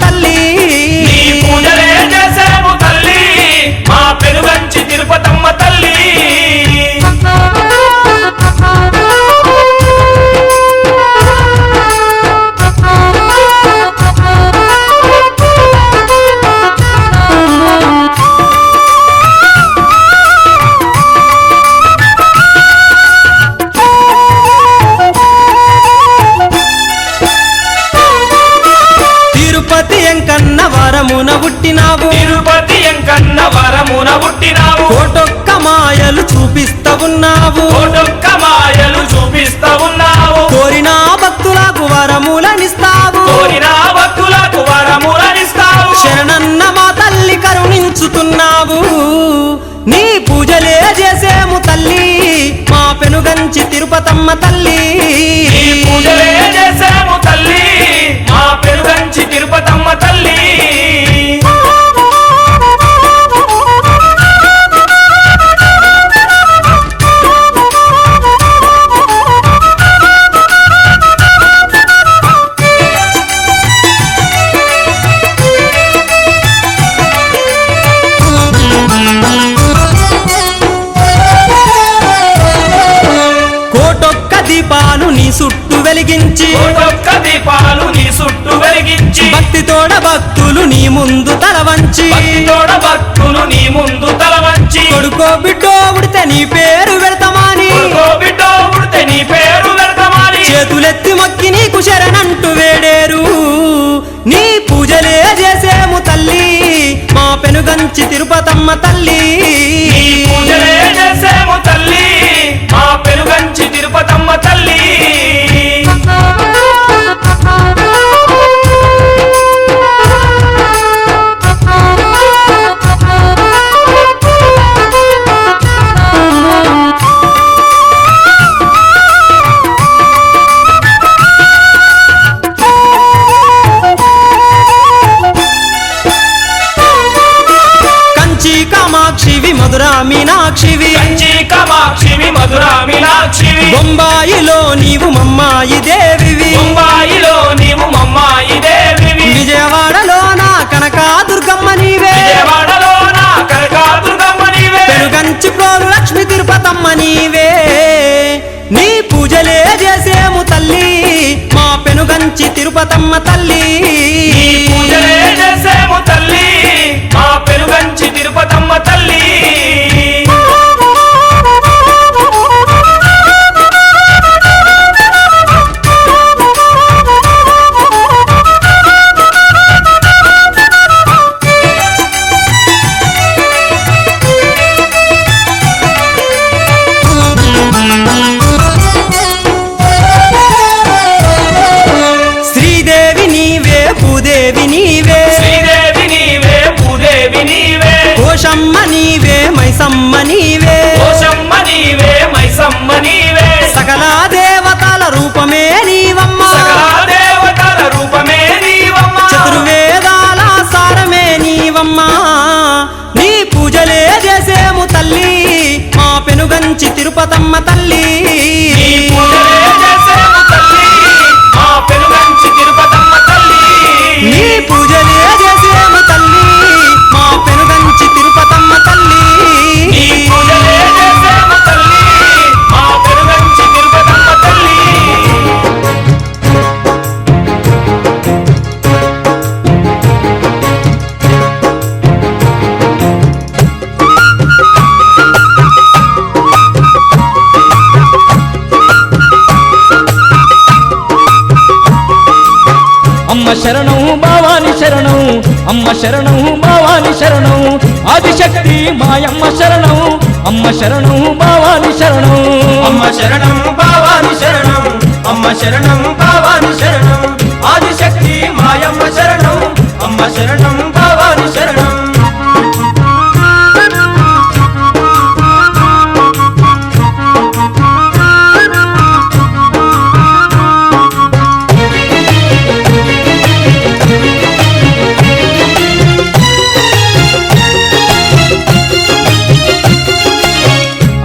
తల్లి నీ పూజలే చేసేము తల్లి మా పెనుగంచి తిరుపతమ్మ తల్లి తిరుపతి ఎంకన్న వరమున పుట్టినావు తిరుపతి ఎంకన్న వరమున పుట్టినావు కోటొక్క మాయలు చూపిస్తా ఉన్నావు కోటొక్క మాయలు చూపిస్తా ఉన్నావు కోరిన భక్తులకు వరములనిస్తావు కోరిన భక్తులకు వరములనిస్తావు శరణన్న మా తల్లి కరుణించుతున్నావు నీ పూజలే చేసేము తల్లి మా పెనుగంచి తిరుపతమ్మ తల్లి నీ పూజలే చేసేము తల్లి మా పెనుగంచి తిరుపతమ్మ తల్లి కోటొక్క దీపాలు నీ చుట్టూ వెలిగించి కోటొక్క దీపాలు నీ చుట్టూ వెలిగించి భక్తితోడ భక్తులు నీ ముందు తలవంచి భక్తితోడ భక్తులు నీ ముందు తలవంచి కొడుకో బిడ్డో ఉడితే నీ పేరు పెడతామని కొడుకో బిడ్డో పుడితే నీ పేరు పెడతామని చేతులెత్తి మొక్కి నీకు శరణంటూ వేడేరు నీ పూజలే చేసేము తల్లి మా పెనుగంచి తిరుపతమ్మ తల్లి నీ పూజలే చేసేము తల్లి మా పెనుగంచి తిరుపతమ్మ తల్లి కంచి కామాక్షివి మధురా మీనాక్షివి కంచి కామాక్షివి మధురా మీనాక్షివి బొంబాయిలో నీవు మమ్మాయి దేవివి ముంబాయిలో నీవు మమ్మాయి దేవివి విజయవాడలో నా కనకా దుర్గమ్మ నీవే విజయవాడలో నా కనకాదుర్గమ్మ నీవే పెనుగంచి ప్రోలు లక్ష్మి తిరుపతమ్మ నీవే నీ పూజలే చేసేము తల్లి మా పెనుగంచి తిరుపతమ్మ తల్లి నీ పూజలే చేసేము తల్లి మా పెనుగంచి తిరుపతమ్మ తల్లి శ్రీదేవి నీవే భూదేవి నీవే శ్రీదేవి నీవే భూదేవి నీవే కోశమ్మ నీవే మైసమ్మ నీవే కోశమ్మ నీవే మైసమ్మ నీవే సకల దేవతల రూపమే నీవమ్మ సకల దేవతల రూపమే నీవమ్మ చతుర్వేదాల సారమే నీవమ్మ నీ పూజలే చేసేము తల్లి మా పెనుగంచి తిరుపతమ్మ తల్లి నీ పూజలే చేసేము తల్లి మా పెనుగంచి తిరుపతమ్మ తల్లి నీ పూజలే చేసేము తల్లి మా పెనుగంచి తిరుపతమ్మ తల్లి నీ పూజలే చేసేము తల్లి మా పెనుగంచి తిరుపతమ్మ తల్లి అమ్మ శరణం భావాని శరణం అమ్మ శరణం భావాని శరణం ఆదిశక్తి మాయమ్మ శరణం అమ్మ శరణం భావాని శరణం అమ్మ శరణం భావాని శరణం అమ్మ శరణం భావాని శరణం ఆదిశక్తి మాయమ్మ శరణం అమ్మ శరణం భావాని శరణం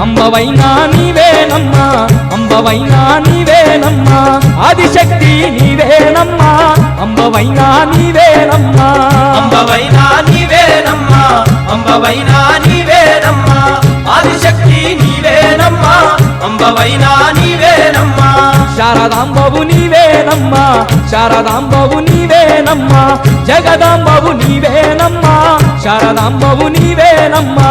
అంబవైనా నీవేనమ్మా అంబవైనా నీవేనమ్మా ఆదిశక్తి నీవేనమ్మా అంబవైనా నీవేనమ్మా అంబవైనా నీవేనమ్మా అంబవైనా నీవేనమ్మా ఆదిశక్తి నీవేనమ్మా అంబవైనా నీవేనమ్మా శారదాంబవు నీవేనమ్మా శారదాంబవు నీవేనమ్మా జగదాంబవు నీవేనమ్మా శారదాంబవు నీవేనమ్మా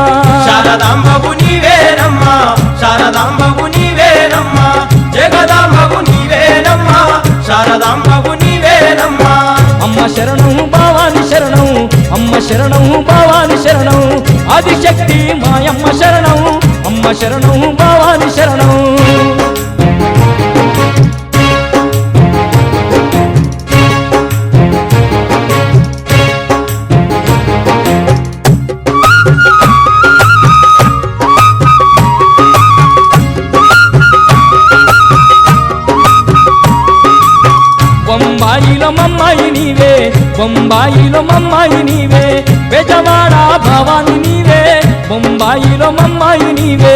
శారదాంబవు నీవేనమ్మా శారదాంబవు నీవేనమ్మా జగదాంబవు నీవేనమ్మా శారదాంబవు నీవేనమ్మా అమ్మ శరణం భావాని శరణం అమ్మ శరణం భావాని శరణం ఆదిశక్తి మాయమ్మ శరణం అమ్మ శరణం భావాని శరణం బొంబాయిలో మమ్మాయి నీవే బొంబాయిలో మమ్మాయి నీవే బెజవాడ భవాని నీవే బొంబాయిలో మమ్మాయి నీవే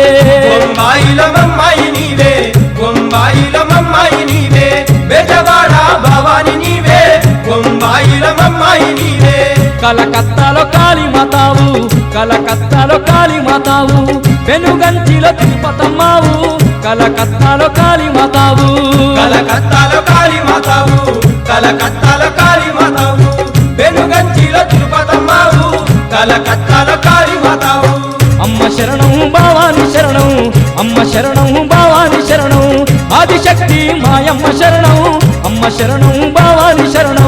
బొంబాయిలో మమ్మాయి నీవే బొంబాయిలో మమ్మాయి నీవే బెజవాడ భవాని నీవే బొంబాయిలో మమ్మాయి నీవే కలకత్తాలో కాళీ మాతావు కలకత్తాలో కాళీ మాతావు పెనుగంచిలో తిరుపతమ్మావు కలకత్తాలో కాళీ మాతావు కలకత్తాలో కాళీ మాతావు కలకత్తాలో కాళీ మాతావు వెనుగంచిలో తిరుపతమ్మావు కలకత్తాలో కాళీ మాతావు అమ్మ శరణం భావాని శరణం అమ్మ శరణం భావాని శరణం ఆదిశక్తి మాయమ్మ శరణం అమ్మ శరణం భావాని శరణం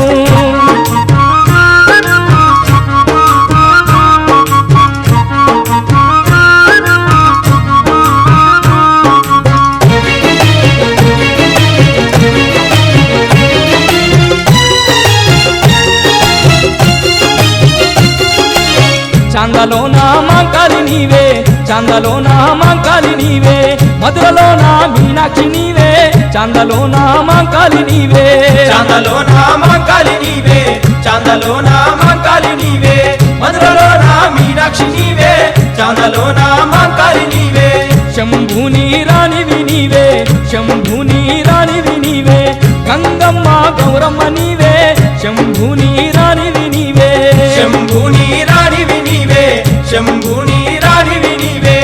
చాందలోన మాంకాలి నీవే చాందలోన మాంకాలి నీవే మధురలోన మీనాక్షి నీవే చాందలోన మాంకాలి నీవే చాందలోన మాంకాలి నీవే చాందలోన మాంకాలి నీవే మధురలోన మీనాక్షి నీవే చాందలోన మాంకాలి నీవే శంభుని రాణివి నీవే శంభుని రాణివి నీవే గంగమ్మ గౌరమ్మ నీవే శంభుని రాణివి నీవే శంభుని రాణివి నీవే శంభుని రాణివి నీవే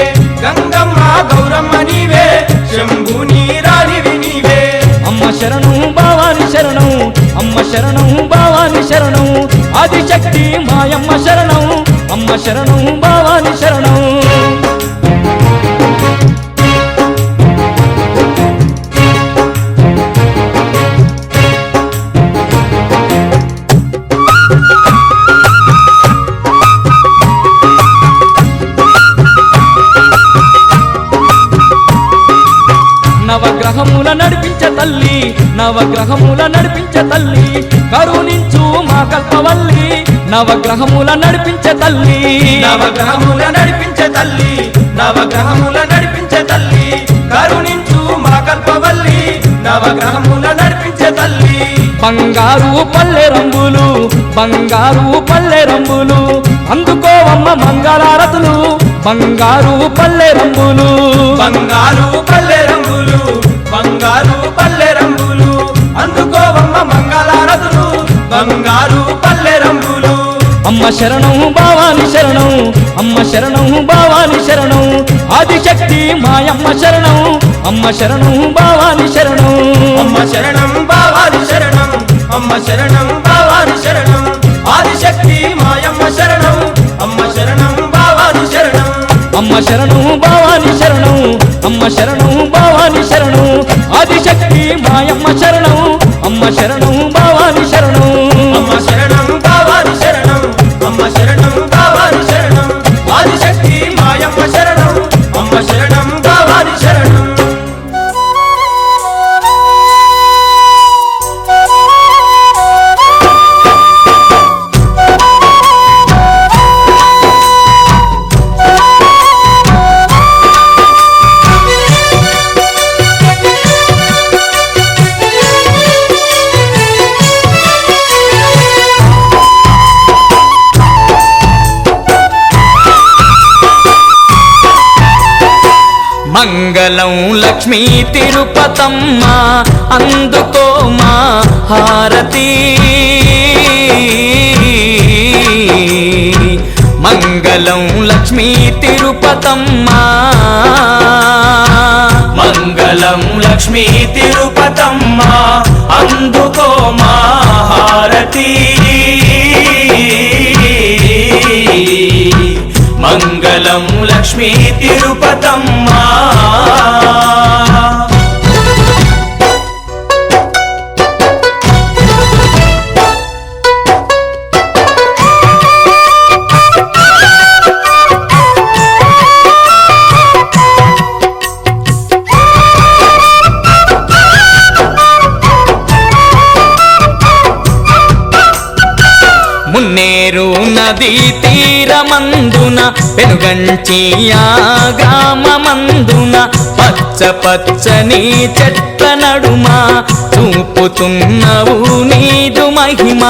గంగమ్మ గౌరమ్మ నీవే శంభుని రాణివి నీవే అమ్మ శరణం భావాని శరణం అమ్మ శరణం భావాని శరణం ఆదిశక్తి మాయమ్మ శరణం అమ్మ శరణం భావాని శరణం నవగ్రహముల నడిపించే తల్లి నవగ్రహముల నడిపించే తల్లి కరుణించు మా కల్పవల్లి నవగ్రహముల నడిపించే తల్లి నవగ్రహముల నడిపించే తల్లి నవగ్రహముల నడిపించే తల్లి కరుణించు మా కల్పవల్లి నవగ్రహముల నడిపించే తల్లి బంగారు పల్లె రంగులు బంగారు పల్లె రంగులు అందుకోవమ్మ మంగళారతులు బంగారు పల్లె రంగులు బంగారు పల్లె రంగులు బంగారు పల్లె రంగులు అందుకోవమ్మ మంగళారతులు బంగారు పల్లె రంగులు అమ్మ శరణం భావాని శరణం అమ్మ శరణం భావాని శరణం ఆదిశక్తి మాయమ్మ శరణం అమ్మ శరణం భావాని శరణం అమ్మ శరణం భావాని శరణం అమ్మ శరణం భావాని శరణం ఆదిశక్తి మాయమ్మ శరణం అమ్మ శరణం భావాని శరణం అమ్మ శరణం భావాని శరణం అమ్మ శరణం భావాని శరణం ఆదిశక్తి మాయమ్మ శరణం అమ్మ శరణం భావాని శరణం అమ్మ శరణం భావాని శరణం అమ్మ శరణం భావాని శరణం ఆదిశక్తి మాయమ్మ శరణం అమ్మ శరణం భావాని శరణం మంగళం లక్ష్మీ తిరుపతమ్మ అందుకో మా హారతి మంగళం లక్ష్మీ తిరుపతమ్మ మంగళం లక్ష్మీ తిరుపతమ్మ అందుకో మా హారతి మంగళం లక్ష్మీ తిరుపతమ్మ మున్నేరు నదీ తీరమందున పెనుగంచియా గ్రామమందున పచ్చ పచ్చని చెట్ల నడుమ చూపుతున్నవు నీదు మహిమ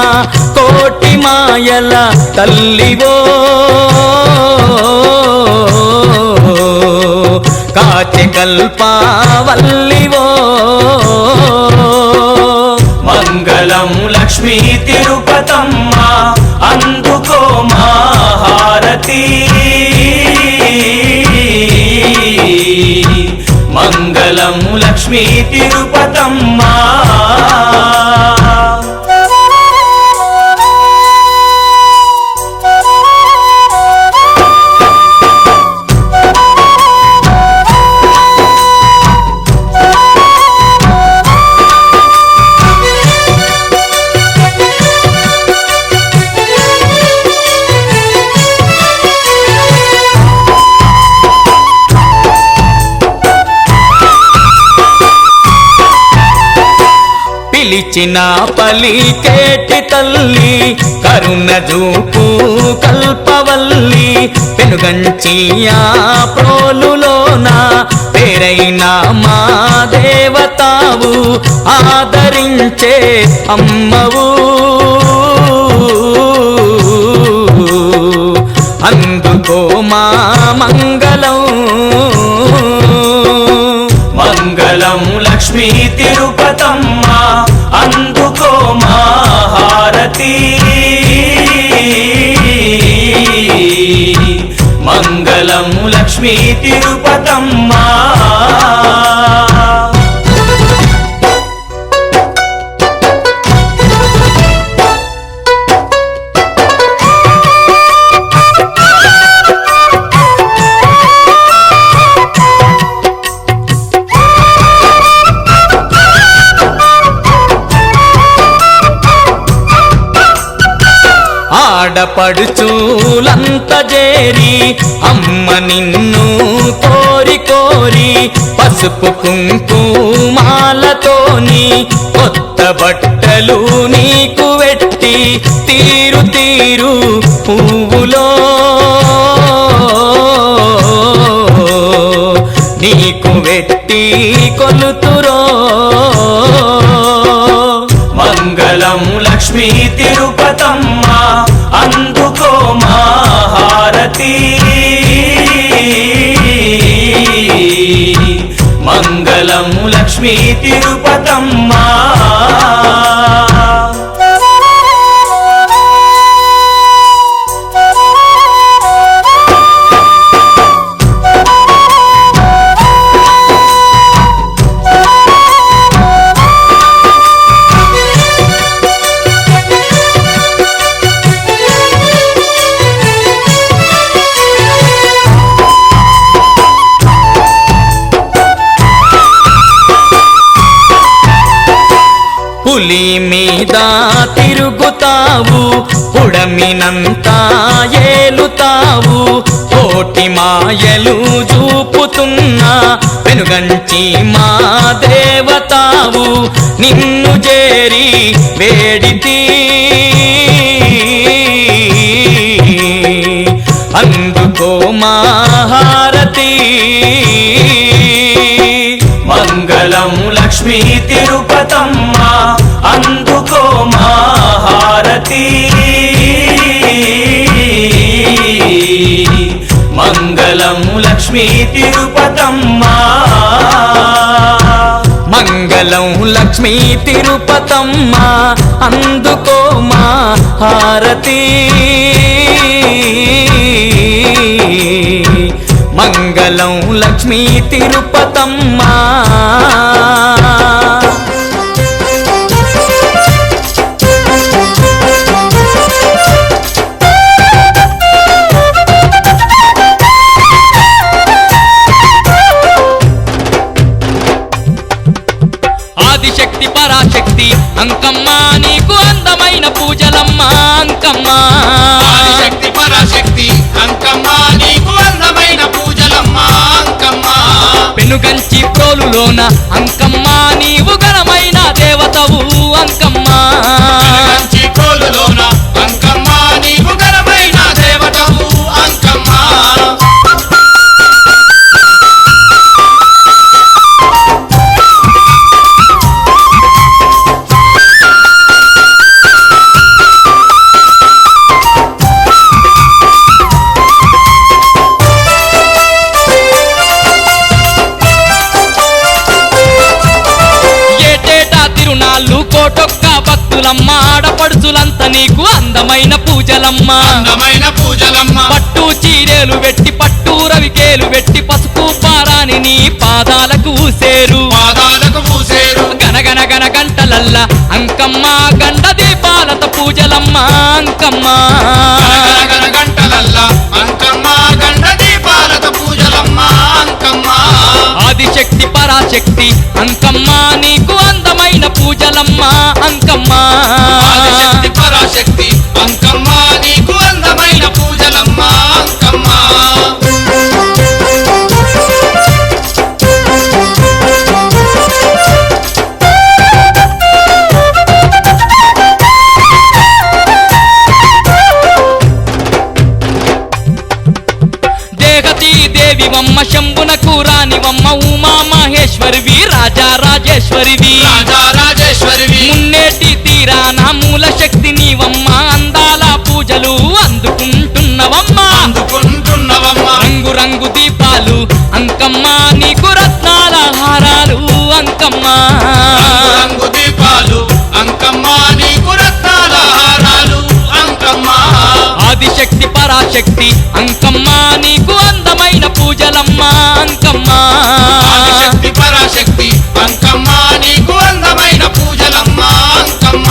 కోటి మాయల తల్లివో కాచె కల్పవల్లివో మంగళం లక్ష్మీ తిరుపతమ్మ అందుకో మా హారతి మంగళం లక్ష్మీ తిరుపతమ్మ పిలిచిన పలికేటి తల్లి కరుణ చూపు కల్పవల్లి పెనుగంచియా ప్రోలులోన పేరైన మా దేవతావు ఆదరించే అమ్మవు అందుకో మా మంగళం మంగళం లక్ష్మీ తిరుపతమ్మ అందుకో మా హారతి మంగళం లక్ష్మీ తిరుపతమ్మ ఆడపడుచులంత చేరి అమ్మ నిన్ను కోరి కోరి పసుపు కుంకుమాలతోని కొత్త బట్టలు నీకు వెట్టి తీరు తీరు పువ్వులో నీకు వెట్టి కొలుతురో మంగళం లక్ష్మీ తిరుపతమ్మ అందుకో మా హారతి మంగళం లక్ష్మీ తిరుపతమ్మ పులి మీద తిరుగుతావు పుడమినంతా ఏలుతావు కోటి మాయలు చూపుతున్నా వెనుగంచి మా దేవతావు నిన్ను చేరి వేడితి అందుకో మా హారతి మంగళం లక్ష్మీ తిరుపతమ్మ అందుకో మా హారతి మంగళం లక్ష్మీ తిరుపతమ్మ మంగళం లక్ష్మీ తిరుపతమ్మ అందుకో మా హారతి మంగళం లక్ష్మీ తిరుపతమ్మ. ఆదిశక్తి పరాశక్తి అంకమ్మ నీకు అందమైన పూజలమ్మ అంకమ్మ. ఆదిశక్తి పరాశక్తి అంకమ్మ నీకు అందమైన పూజలమ్మ అంకమ్మ. పెనుగంచి ప్రోలులోన అంకమ్మ నీవు ఘనమైన దేవతవు అంకమ్మ. పెనుగంచి ప్రోలులోన అంకమ్మ నీవు ఘనమైన దేవతవు అంకమ్మ. కోటొక్క భక్తులమ్మ ఆడపడుచులంత నీకు అందమైన పూజలమ్మ. అందమైన పూజలమ్మ. పట్టు చీరేలు వెట్టి పట్టు రవికేలు వెట్టి పసుపు పారాని నీ పాదాలకు ఊసేరు. పాదాలకు పూసేరు. గనగన గన గంటలల్ల అంకమ్మ గండ దీపాలత పూజలమ్మ అంకమ్మ. గనగన గంటలల్ల అంకమ్మ గండ దీపాలత పూజలమ్మ అంకమ్మ. ఆదిశక్తి పరాశక్తి అంకమ్మ నీకు అందమైన పూజలమ్మ అంకమ్మ. ఆదిశక్తి పరాశక్తి అంకమ్మ నీకు అందమైన పూజలమ్మ అంకమ్మ. దేహతీ దేవివమ్మ శంభునకు రానివమ్మ ఉమా మహేశ్వరివి రాజా రాజేశ్వరివి. రాజా రాజేశ్వరివి. మున్నేటి తీరాన మూల శక్తి నీవమ్మ అందాల పూజలు అందుకుంటున్నవమ్మ. అందుకుంటున్నవమ్మ. రంగు రంగు దీపాలు అంకమ్మ నీకు రత్నాల హారాలు అంకమ్మ. రంగు రంగు దీపాలు అంకమ్మ నీకు రత్నాల హారాలు అంకమ్మ. ఆదిశక్తి పరాశక్తి అంకమ్మ నీకు అందమైన పూజలమ్మ అంకమ్మ. ఆదిశక్తి పరాశక్తి అంకమ్మ నీకు అందమైన పూజలమ్మ అంకమ్మ.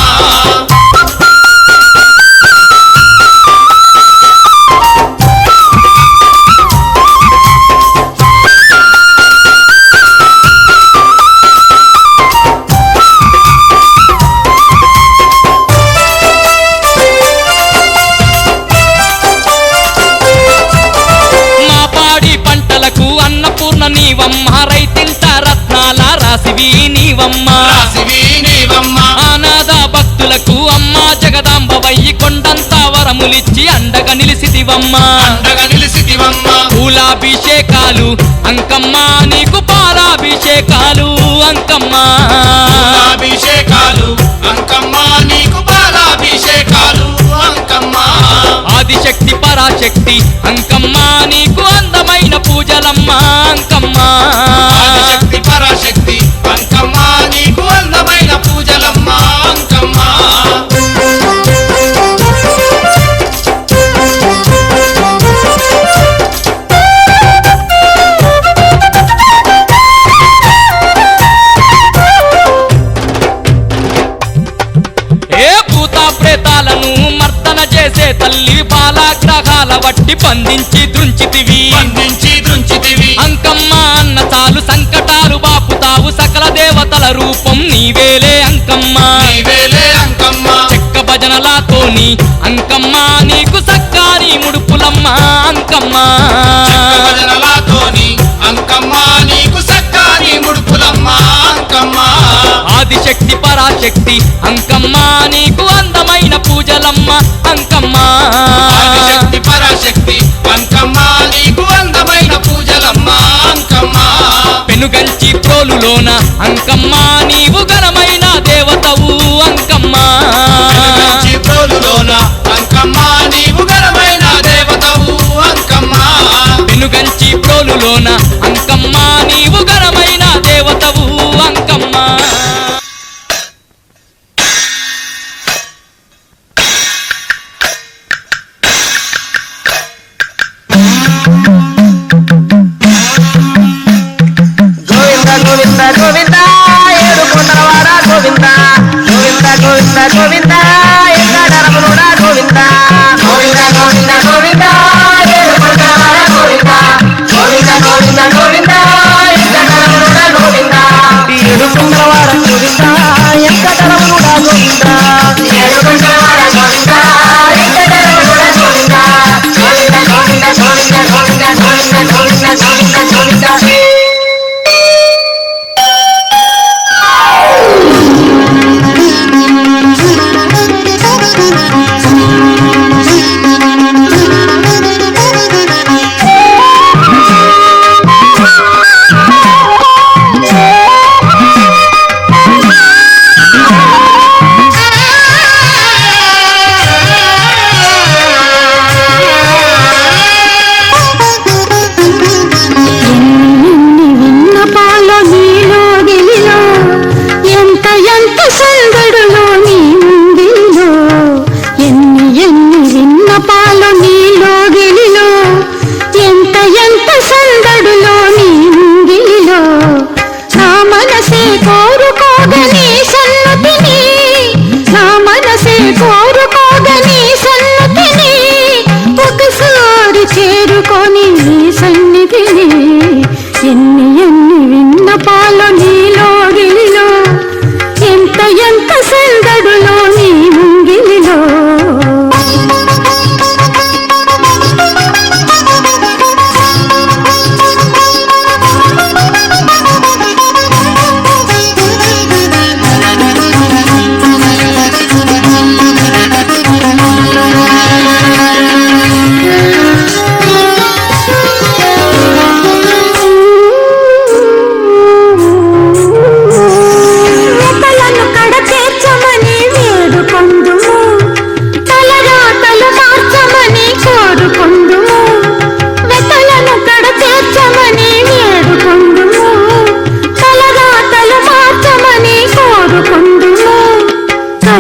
మా పాడి పంటలకు అన్నపూర్ణ నీవమ్మ రైతింట రత్నాల రాసివి నీవమ్మ. రాసివి నీవమ్మ. అనాథ భక్తులకు అమ్మ జగదాంబ వయ్యి కొండంత వరములిచ్చి అండగా నిలిసిదివమ్మ. అండగా నిలిసిదివమ్మ. పూలాభిషేకాలు అంకమ్మ నీకు పాలాభిషేకాలు అంకమ్మ. అభిషేకాలు అంకమ్మ నీకు పాలాభిషేకాలు అంకమ్మ. ఆదిశక్తి పరాశక్తి అంకమ్మ నీకు అందమైన పూజలమ్మ అంకమ్మ. ఆదిశక్తి పరాశక్తి అంకమ్మ నీకు అందమైన పూజలమ్మ అంకమ్మ. ఏ భూత ప్రేతాలను మర్దన చేసే తల్లి బాలాగ్రహాల వట్టి బంధించి దృంచితివి. బంధించి దృంచితివి. అంకమ్మ అన్న చాలు సంకటాలు బాపుతావు సకల దేవతల రూపం నీవేలే అంకమ్మ. నీవేలే అంకమ్మ. చెక్క భజనలతోని అంకమ్మ నీకు సక్కాని ముడుపులమ్మ అంకమ్మ. చెక్క భజనలతోని అంకమ్మ నీకు సక్కాని ముడుపులమ్మ అంకమ్మ. ఆదిశక్తి పరాశక్తి అంకమ్మ నీకు అందమైన పూజలమ్మ అంకమ్మ. ఆదిశక్తి పరాశక్తి అంకమ్మ నీకు అందమైన పూజలమ్మ అంకమ్మ. పెనుగంచి ప్రోలులోన అంకమ్మ నీవు ఘనమైన దేవతవు అంకమ్మ. వెలుగంచి ప్రోలులోన అంకమ్మ నీవు ఘనమైన దేవతవు అంకమ్మ. పెనుగంచి ప్రోలులోన అంకమ్మ నీవు ఘనమైన దేవతవు అంకమ్మ.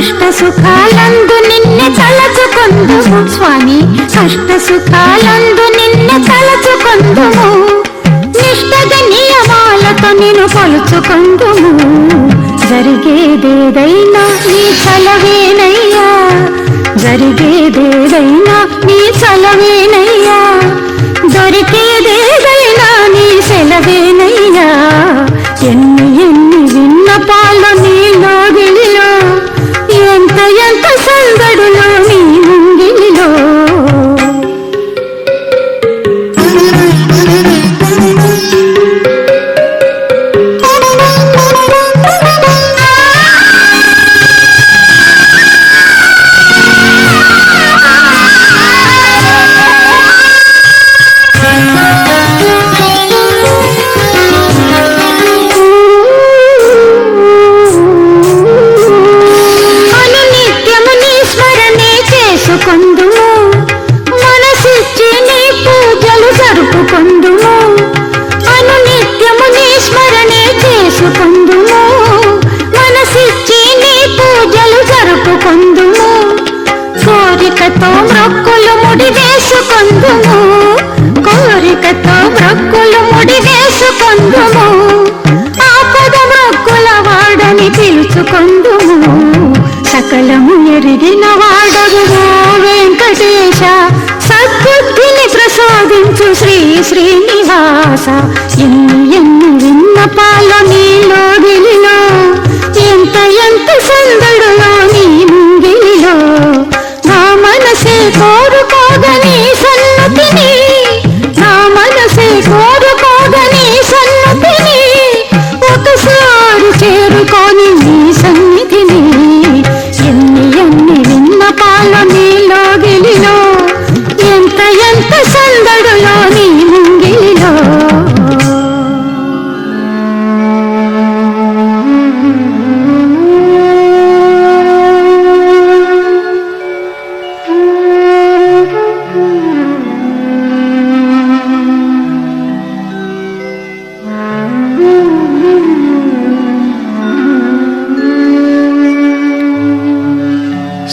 కష్ట సుఖాలందు నిన్నే తలచుకొందుము స్వామి, కష్ట సుఖాలందు నిన్నే తలచుకొందుము, నిష్టగా నియమాలతో నిన్ను కొలుచుకొందుము. జరిగేదేదైనా నీ చలవేనయ్యా, జరిగేదేదైనా నీ చలవేనయ్యా, దొరికేదేదైనా నీ సెలవేనయ్యా. ఎన్ని ఎన్ని విన్నపాలు నీలో గిలిలో, ఎంత ఎంత సందడులో నీ ముంగిలిలో. కోరికతో మొక్కులు ముడి వేసుకొందుము, కోరికతో మొక్కులు ముడి వేసుకొందుము, ఆపద మొక్కుల వాడని పిలుచుకొందుము. సకలము ఎరిగిన వాడగు వెంకటేశ, సద్బుద్ధిని ప్రసాదించు శ్రీ శ్రీనివాస. ఎన్ని ఎన్ని విన్నపాలు నీలో గిలిలో, ఎంత ఎంత సందడులో నీ ముంగిలిలో. నా మనసే కోరుకోగని సన్నుతిని, నా మనసే కోరుకోగని సన్నుతిని, ఒకసారి చేరుకొని నీ సన్నిధిని. ఎన్ని ఎన్ని విన్నపాలు నీలో గిలిలో, ఎంత ఎంత సందడులో నీ ముంగిలిలో.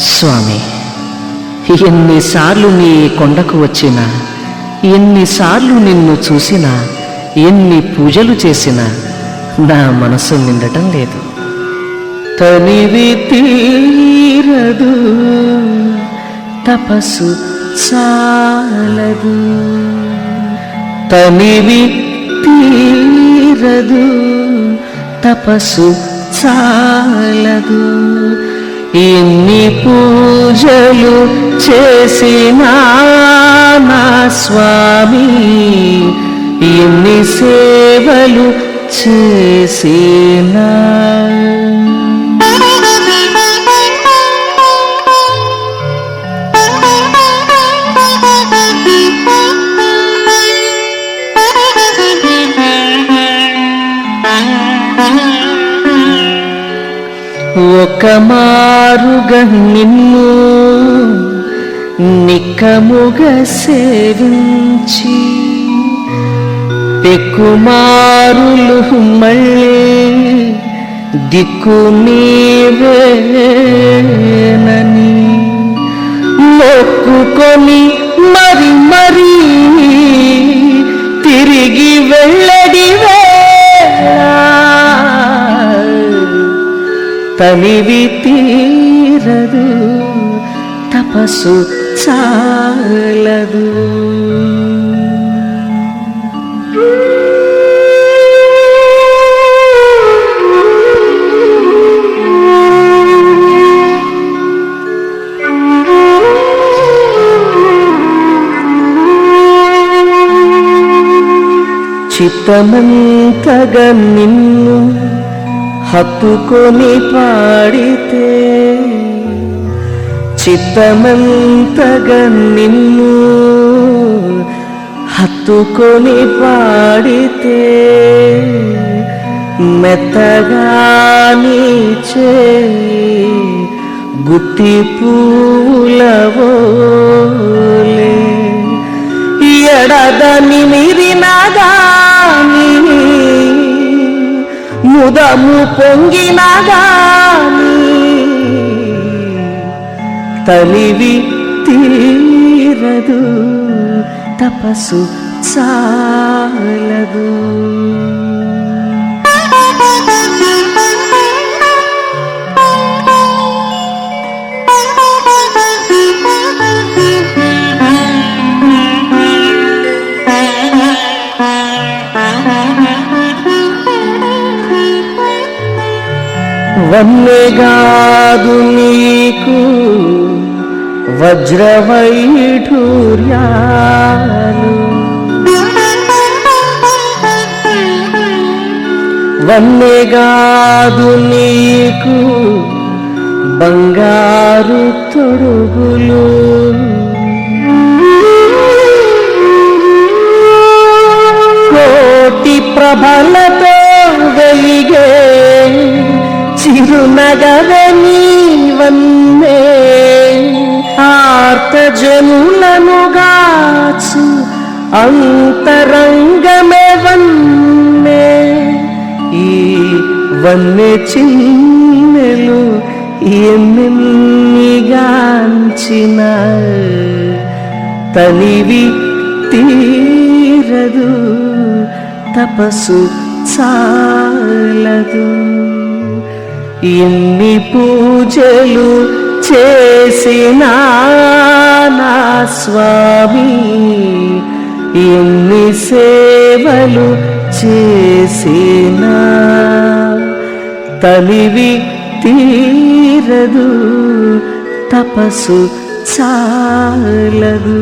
స్వామి, ఎన్నిసార్లు నీ కొండకు వచ్చినా, ఎన్నిసార్లు నిన్ను చూసినా, ఎన్ని పూజలు చేసినా నా మనసు నిండటం లేదు. తనివి తీరదు, తపస్సు చాలదు, తనివి తీరదు, తపస్సు చాలదు. ఎన్ని పూజలు చేసినా నా స్వామి, ఎన్ని సేవలు చేసినా. ఒక మారుగా నిన్ను నిక్కముగా సేవించి, పెక్కుమారులు మళ్ళీ దిక్కు నీవేనని మొక్కుకొని మరి మరి తిరిగి వెళ్ళడివే. తనివి తీరదు, తపస్సు చాలదు. చిత్తమంతగా నిన్ను హత్తుకొని పాడితే, చిత్తమంతగా నిన్ను హత్తుకొని పాడితే, మెత్తగా నీచే గుత్తి పూలవోలే, ఎడదని మిరినగాని ముదము పొంగినగాని తనివి తీరదు తపస్సు చాలదు. వన్నెగాదు నీకు వజ్రవైఢూర్యాలు, వన్నెగాదు నీకు బంగారు తొడుగులు, కోటి ప్రభలతో వెలిగే చిరునగవే నీవన్నే, ఆర్తజనులను గాచు అంతరంగమే వన్నే. ఈ వన్నె చిన్నెలు ఎన్నిగాంచిన తనివి తీరదు తపస్సు చాలదు. ఎన్ని పూజలు చేసినా నా స్వామి, ఎన్ని సేవలు చేసినా తనివి తీరదు తపస్సు చాలదు.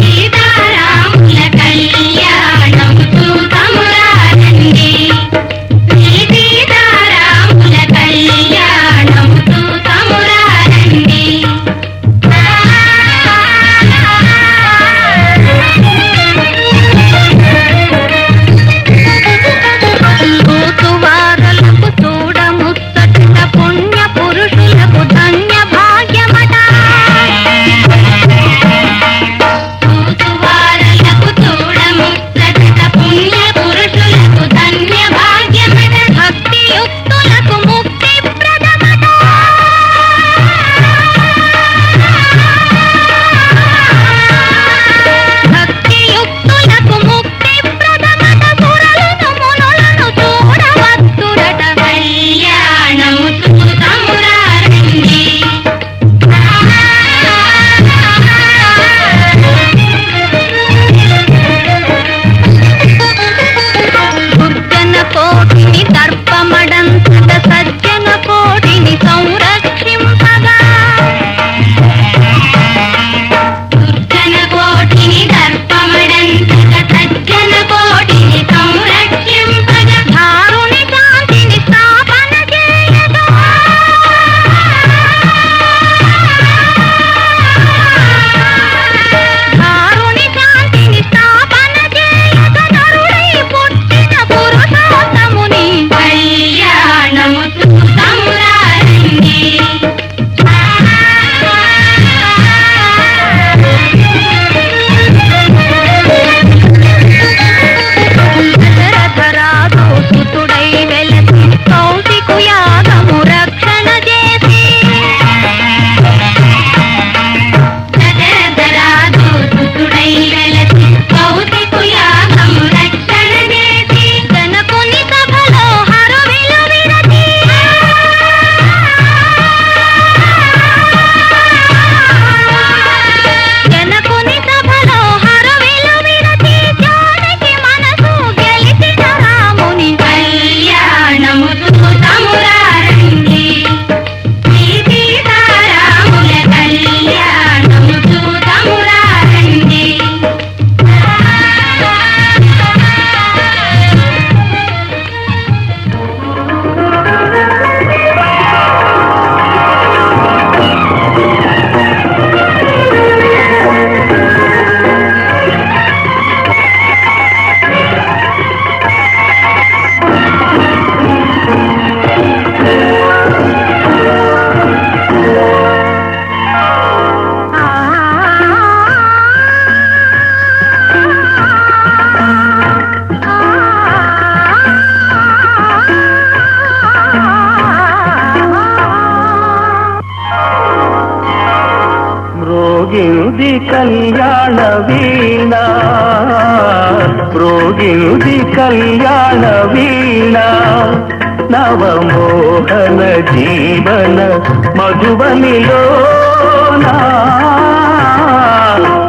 ఈ మ్రోగింది కళ్యాణ వీణ మ్రోగింది కళ్యాణ వీణ నవమోహన జీవన మధుబనిలోన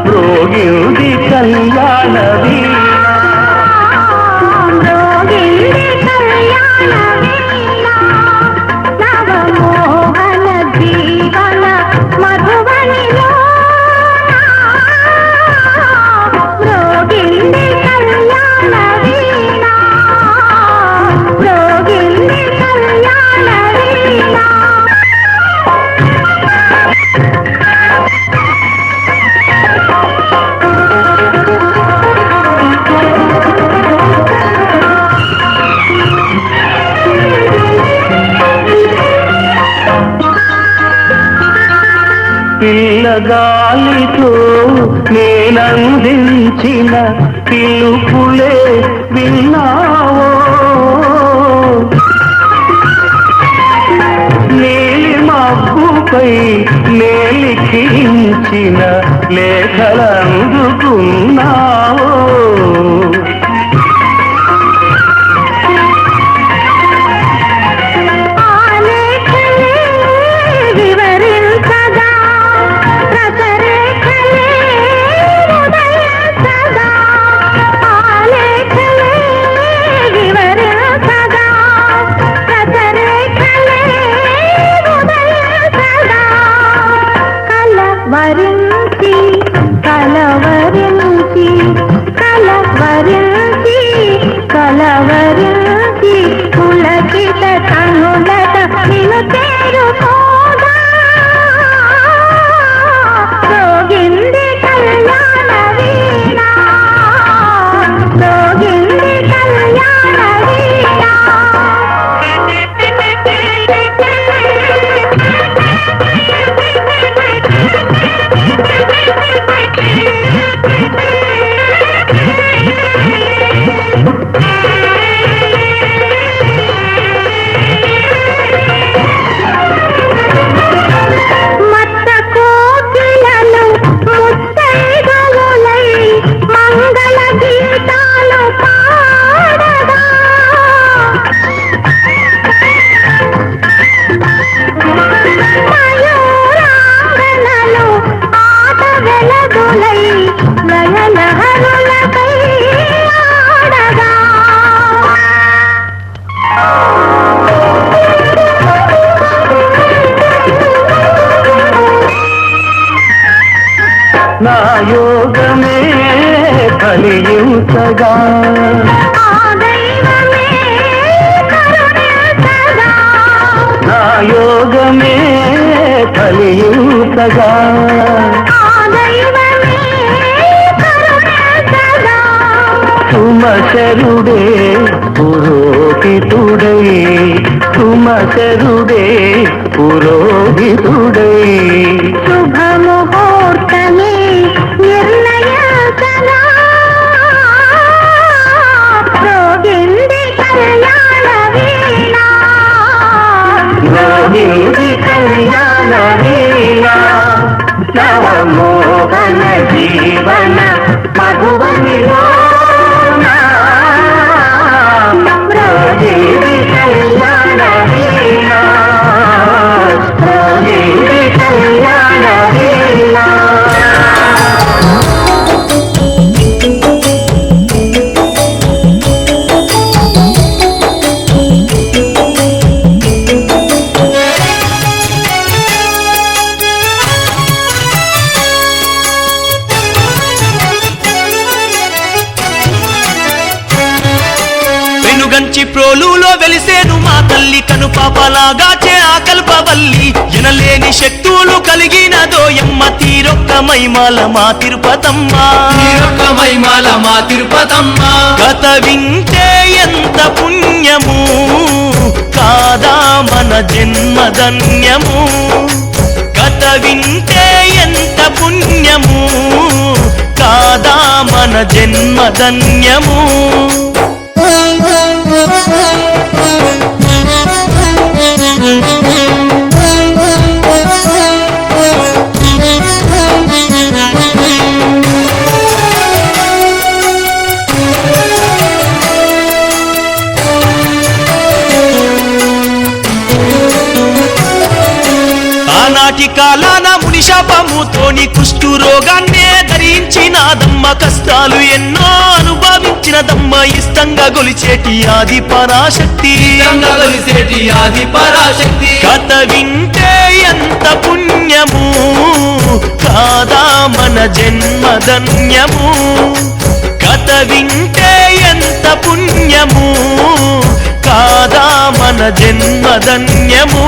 మ్రోగింది కళ్యాణ వీణ పిల్లగాలితో నేనందించిన పిలుపులే విన్నావో నీలి మబ్బుపై నేలిఖించిన లేఖలందుకున్నావో కలవరించి పులకిత కనులత నిన్ను చేరుకోదా రోగింది కళ్యాణ వీణ రోగింది కళ్యాణ వీణ నా యోగమే కలియుతగా నా యోగమే కలియుతగా సుమశరుడే పురోహితుడై సుమశరుడే పురోహితుడై శుభముహూర్తమే నిర్ణయించగా రోగింది కళ్యాణ వీణ రోగింది కళ్యాణ వీణ నవమోహన జీవన మధుబనిలో రోగింది కళ్యాణ వీణ రోగింది కళ్యాణ వీణ గంచి ప్రోలులో వెలిసేను మా తల్లి కను పాపలాగా చే ఆకల్పవల్లి ఎనలేని శక్తులు కలిగినదోయమ్మ తీరొక్క మైమాల మా తిరుపతమ్మ కథ వింటే ఎంత పుణ్యము కాదా మన జన్మధన్యము కథ వింటే ఎంత పుణ్యము కాదా మన జన్మధన్యము ఆది కాలాన ముని శాపముతోని కుష్టు రోగాన్నే ధరించినాదమ్మ కష్టాలు ఎన్నో అనుభవించినదమ్మ ఇష్టంగా గొలిచేటి ఆది పరాశక్తి ఇష్టంగా కొలిసేటి ఆది పరాశక్తి కథ వింటే ఎంత పుణ్యము కాదా మన జన్మధన్యము కథ వింటే ఎంత పుణ్యము కాదా మన జన్మధన్యము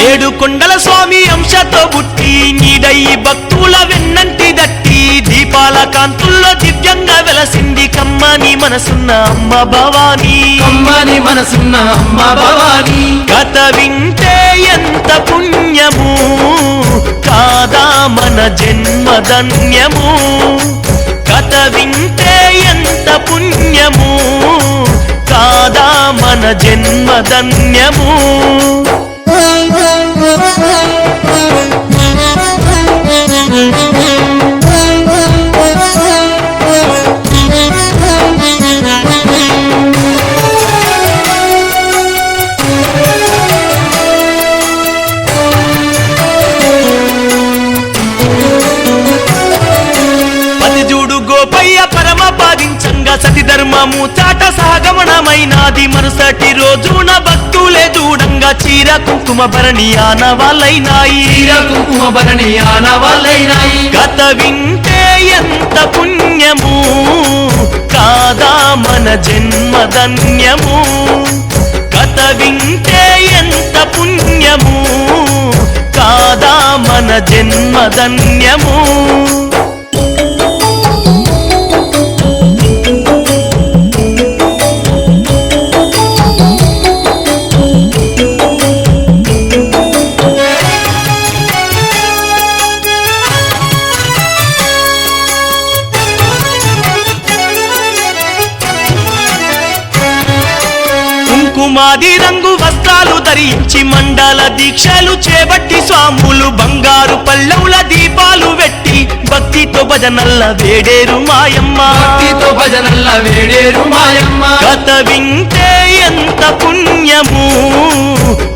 ఏడు కొండల స్వామి అంశతో పుట్టి నీడయి భక్తుల వెన్నంటి దట్టి దీపాల కాంతుల్లో దివ్యంగా వెలసింది కమ్మని మనసున్న అమ్మ భవానీ అమ్మని మనసున్న అమ్మ భవానీ కథ వింటే ఎంత పుణ్యము కాదా మన జన్మధన్యము కథ వింటే ఎంత పుణ్యము కాదా మన జన్మధన్యము పతిజూడు గోపయ్య పరమ పాదించంగా సతి ధర్మము చాట సాగమనమైనాది మరుసటి రోజున భక్తులే చూడంగా చీర కుంకుమ భరణి ఆనవాళ్ళైనాయి తీర కుంకుమ భరణి ఆనవాళ్ళైనాయి కథ వింటే ఎంత పుణ్యము కాదా మన జన్మధన్యము కథ వింటే ఎంత పుణ్యము కాదా మన జన్మధన్యము కుంకుమాది రంగు వస్త్రాలు ధరించి మండల దీక్షలు చేపట్టి స్వాములు బంగారు పల్లవుల దీపాలు పెట్టి భక్తితో భజనల్ల వేడేరు మాయమ్మ భక్తితో భజనల్ల వేడేరు మాయమ్మ కథ వింటే ఎంత పుణ్యము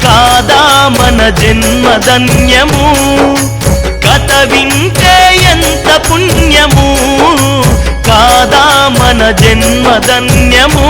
కాదా మన జన్మధన్యము కథ వింటే ఎంత పుణ్యము కాదా మన జన్మధన్యము